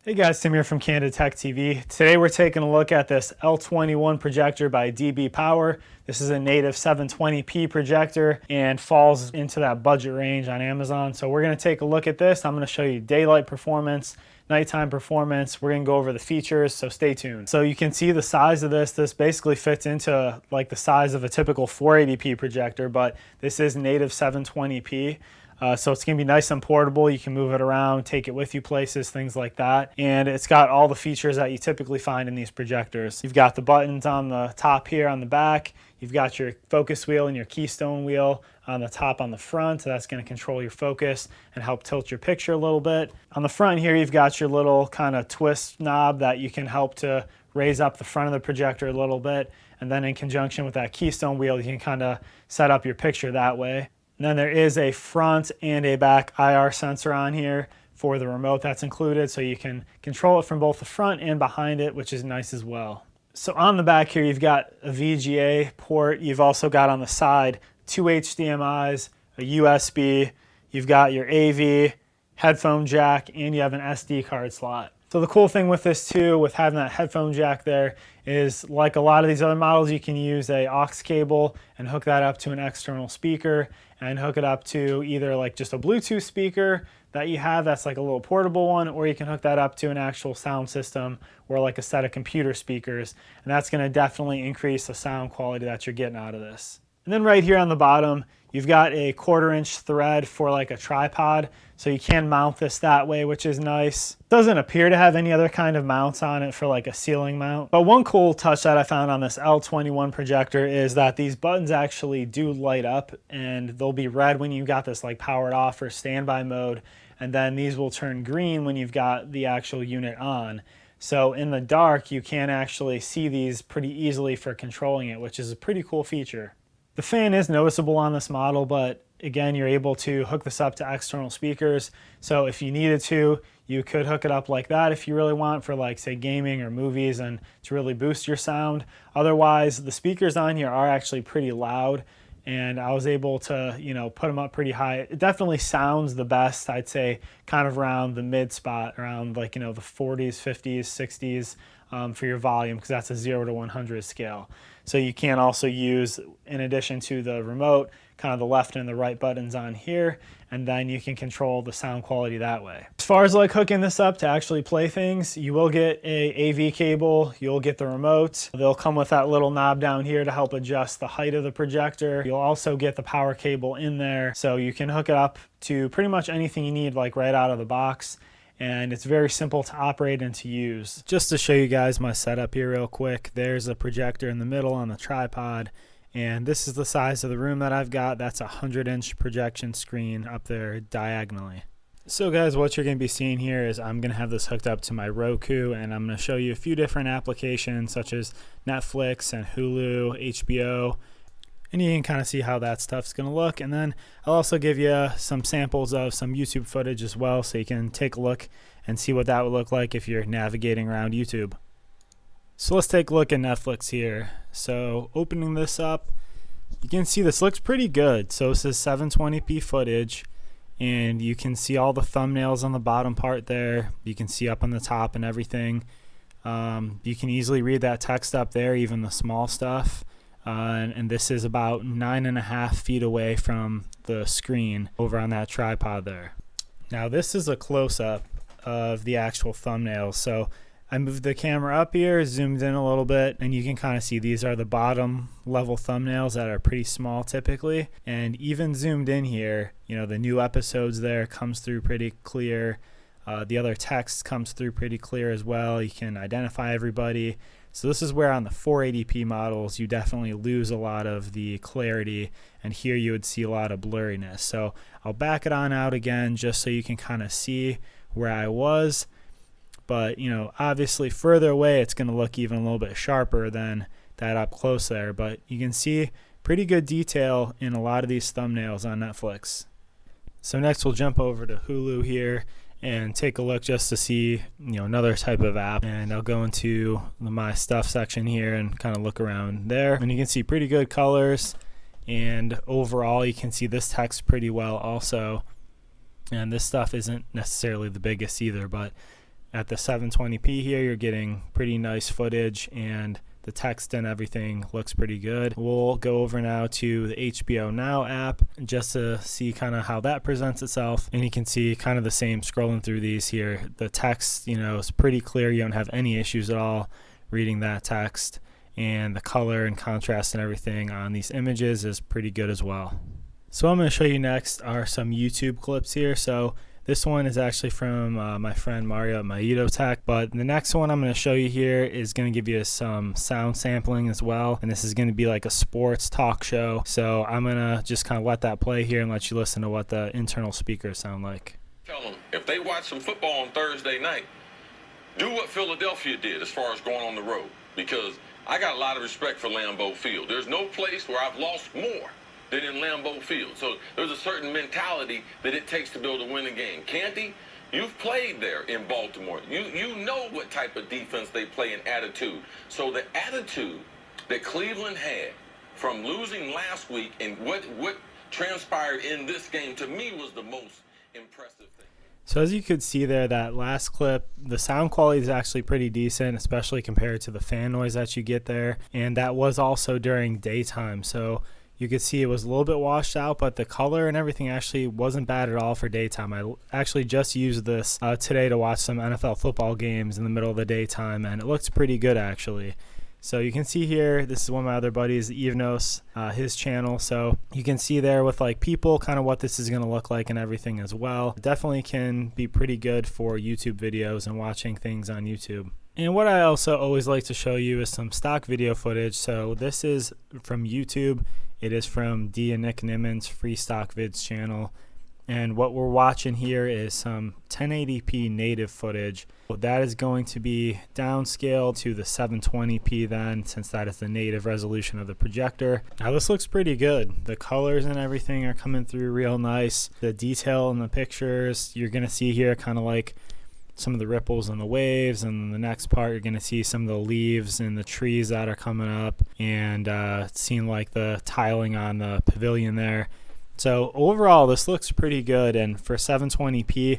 Hey guys, Tim here from Candid Tech TV. Today we're taking a look at this L21 projector by DB Power. This is a native 720p projector and falls into that budget range on Amazon. So we're going to take a look at this. I'm going to show you daylight performance, nighttime performance. We're going to go over the features, so stay tuned. So you can see the size of this. This basically fits into like the size of a typical 480p projector, but this is native 720p. So it's going to be nice and portable. You can move it around, take it with you places, things like that. And it's got all the features that you typically find in these projectors. You've got the buttons on the top here on the back. You've got your focus wheel and your keystone wheel on the top on the front. So that's going to control your focus and help tilt your picture a little bit. On the front here, you've got your little kind of twist knob that you can help to raise up the front of the projector a little bit. And then in conjunction with that keystone wheel, you can kind of set up your picture that way. And then there is a front and a back IR sensor on here for the remote that's included, so you can control it from both the front and behind it, which is nice as well. So on the back here, you've got a VGA port. You've also got on the side 2 HDMIs, a USB, you've got your AV, headphone jack, and you have an SD card slot. So the cool thing with this too, with having that headphone jack there, is like a lot of these other models, you can use a aux cable and hook that up to an external speaker and hook it up to either like just a Bluetooth speaker that you have that's like a little portable one, or you can hook that up to an actual sound system or like a set of computer speakers, and that's going to definitely increase the sound quality that you're getting out of this. And then right here on the bottom, you've got a 1/4 inch thread for like a tripod, so you can mount this that way, which is nice. It doesn't appear to have any other kind of mounts on it for like a ceiling mount. But one cool touch that I found on this L21 projector is that these buttons actually do light up, and they'll be red when you've got this like powered off or standby mode, and then these will turn green when you've got the actual unit on. So in the dark, you can actually see these pretty easily for controlling it, which is a pretty cool feature. The fan is noticeable on this model, but again, you're able to hook this up to external speakers. So if you needed to, you could hook it up like that if you really want for like say gaming or movies and to really boost your sound. Otherwise, the speakers on here are actually pretty loud, and I was able to, put them up pretty high. It definitely sounds the best, I'd say, kind of around the mid spot, around like, the 40s, 50s, 60s for your volume, because that's a 0 to 100 scale. So you can also use, in addition to the remote, kind of the left and the right buttons on here, and then you can control the sound quality that way. As far as like hooking this up to actually play things, you will get a AV cable, you'll get the remote. They'll come with that little knob down here to help adjust the height of the projector. You'll also get the power cable in there, so you can hook it up to pretty much anything you need like right out of the box. And it's very simple to operate and to use. Just to show you guys my setup here real quick, there's a projector in the middle on the tripod, and this is the size of the room that I've got. That's a 100-inch projection screen up there diagonally. So guys, what you're going to be seeing here is I'm going to have this hooked up to my Roku, and I'm going to show you a few different applications such as Netflix and Hulu, HBO, and you can kind of see how that stuff's going to look. And then I'll also give you some samples of some YouTube footage as well, so you can take a look and see what that would look like if you're navigating around YouTube. So let's take a look at Netflix here. So opening this up, you can see this looks pretty good. So this is 720p footage, and you can see all the thumbnails on the bottom part there. You can see up on the top and everything. You can easily read that text up there, even the small stuff. And this is about 9.5 feet away from the screen over on that tripod there. Now this is a close-up of the actual thumbnails. So I moved the camera up here, zoomed in a little bit, and you can kind of see these are the bottom level thumbnails that are pretty small typically. And even zoomed in here, the new episodes there comes through pretty clear. The other text comes through pretty clear as well. You can identify everybody. So this is where on the 480p models you definitely lose a lot of the clarity, and here you would see a lot of blurriness. So I'll back it on out again just so you can kind of see where I was. But obviously further away it's going to look even a little bit sharper than that up close there. But you can see pretty good detail in a lot of these thumbnails on Netflix. So next we'll jump over to Hulu here and take a look just to see another type of app, and I'll go into the My Stuff section here and kind of look around there, and you can see pretty good colors, and overall you can see this text pretty well also. And this stuff isn't necessarily the biggest either, but At the 720p here, you're getting pretty nice footage, and the text and everything looks pretty good. We'll go over now to the HBO Now app just to see kind of how that presents itself. And you can see kind of the same scrolling through these here. The text, is pretty clear. You don't have any issues at all reading that text. And the color and contrast and everything on these images is pretty good as well. So I'm going to show you next are some YouTube clips here. So this one is actually from my friend Mario at Maito Tech, but the next one I'm going to show you here is going to give you some sound sampling as well, and this is going to be like a sports talk show. So I'm going to just kind of let that play here and let you listen to what the internal speakers sound like. Tell them, if they watch some football on Thursday night, do what Philadelphia did as far as going on the road, because I got a lot of respect for Lambeau Field. There's no place where I've lost more than in Lambeau Field. So there's a certain mentality that it takes to be able to win a game. Canty, you've played there in Baltimore. You know what type of defense they play and attitude. So the attitude that Cleveland had from losing last week and what transpired in this game, to me, was the most impressive thing. So as you could see there, that last clip, the sound quality is actually pretty decent, especially compared to the fan noise that you get there. And that was also during daytime. So you could see it was a little bit washed out, but the color and everything actually wasn't bad at all for daytime. I actually just used this today to watch some NFL football games in the middle of the daytime, and it looks pretty good actually. So you can see here, this is one of my other buddies, Evenos, his channel. So you can see there with like people, kind of what this is going to look like and everything as well. Definitely can be pretty good for YouTube videos and watching things on YouTube. And what I also always like to show you is some stock video footage. So this is from YouTube. It is from D and Nick Nimmin's Free Stock Vids channel. And what we're watching here is some 1080p native footage. That is going to be downscaled to the 720p then, since that is the native resolution of the projector. Now this looks pretty good. The colors and everything are coming through real nice. The detail in the pictures, you're going to see here kind of like some of the ripples and the waves, and the next part you're going to see some of the leaves and the trees that are coming up, and seeing like the tiling on the pavilion there. So overall this looks pretty good, and for 720p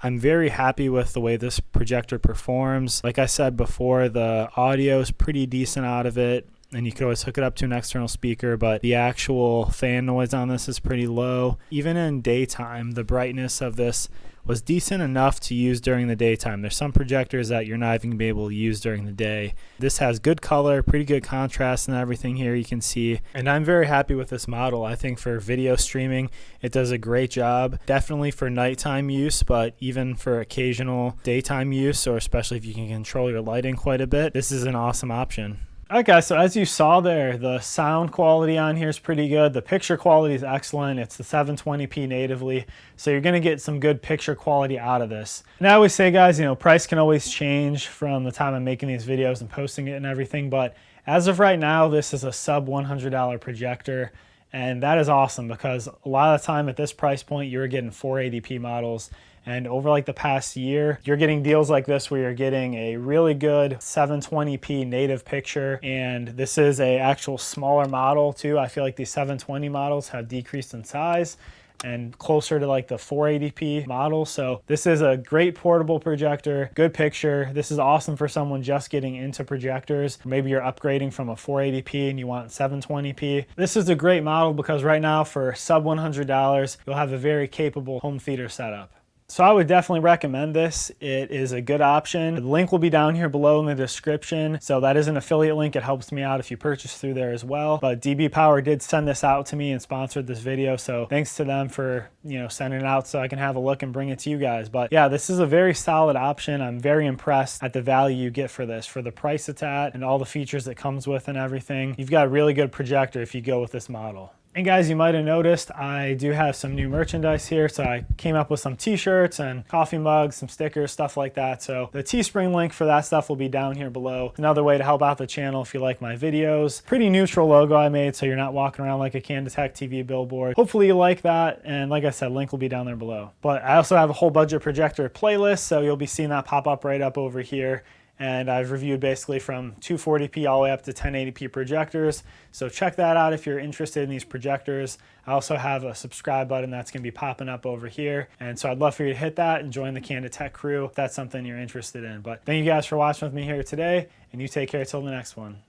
I'm very happy with the way this projector performs. Like I said before, the audio is pretty decent out of it, and you could always hook it up to an external speaker, but the actual fan noise on this is pretty low. Even in daytime, the brightness of this was decent enough to use during the daytime. There's some projectors that you're not even going to be able to use during the day. This has good color, pretty good contrast and everything here you can see. And I'm very happy with this model. I think for video streaming, it does a great job. Definitely for nighttime use, but even for occasional daytime use, or especially if you can control your lighting quite a bit, this is an awesome option. Okay, so as you saw there, the sound quality on here is pretty good. The picture quality is excellent. It's the 720p natively, so you're gonna get some good picture quality out of this. And I always say, guys, price can always change from the time I'm making these videos and posting it and everything, but as of right now, this is a sub $100 projector, and that is awesome because a lot of the time at this price point, you're getting 480p models. And over like the past year, you're getting deals like this where you're getting a really good 720p native picture. And this is a actual smaller model too. I feel like these 720 models have decreased in size and closer to like the 480p model. So this is a great portable projector, good picture. This is awesome for someone just getting into projectors. Maybe you're upgrading from a 480p and you want 720p. This is a great model because right now for sub $100, you'll have a very capable home theater setup. So I would definitely recommend this. It is a good option. The link will be down here below in the description. So that is an affiliate link. It helps me out if you purchase through there as well. But DB Power did send this out to me and sponsored this video. So thanks to them for, sending it out so I can have a look and bring it to you guys. But yeah, this is a very solid option. I'm very impressed at the value you get for this, for the price it's at and all the features it comes with and everything. You've got a really good projector if you go with this model. And guys, you might have noticed I do have some new merchandise here. So I came up with some t-shirts and coffee mugs, some stickers, stuff like that. So the Teespring link for that stuff will be down here below. Another way to help out the channel if you like my videos. Pretty neutral logo I made so you're not walking around like a Canditech TV billboard. Hopefully you like that. And like I said, link will be down there below. But I also have a whole budget projector playlist, so you'll be seeing that pop up right up over here. and I've reviewed basically from 240p all the way up to 1080p projectors. So check that out if you're interested in these projectors. I also have a subscribe button that's going to be popping up over here, and so I'd love for you to hit that and join the Candid Tech crew if that's something you're interested in. But thank you guys for watching with me here today, and you take care till the next one.